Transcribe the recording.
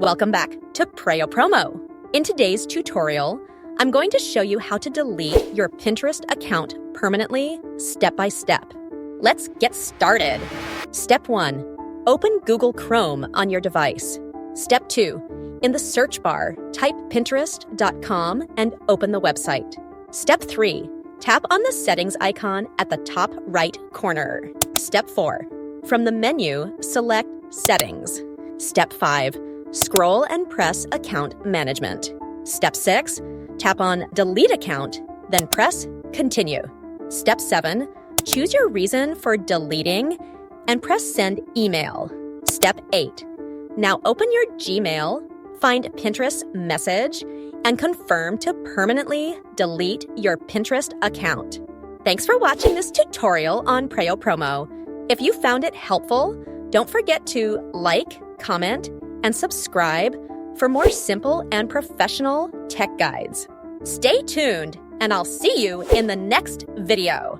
Welcome back to Preyo Promo. In today's tutorial, I'm going to show you how to delete your Pinterest account permanently, step by step. Let's get started. Step 1. Open Google Chrome on your device. Step 2. In the search bar, type pinterest.com and open the website. Step 3. Tap on the settings icon at the top right corner. Step 4. From the menu, select Settings. Step 5. Scroll and press Account Management. Step 6. Tap on Delete Account, then press Continue. Step 7. Choose your reason for deleting and press Send Email. Step 8. Now open your Gmail, find Pinterest Message, and confirm to permanently delete your Pinterest account. Thanks for watching this tutorial on Preyo Promo. If you found it helpful, don't forget to like, comment, and subscribe for more simple and professional tech guides. Stay tuned, and I'll see you in the next video.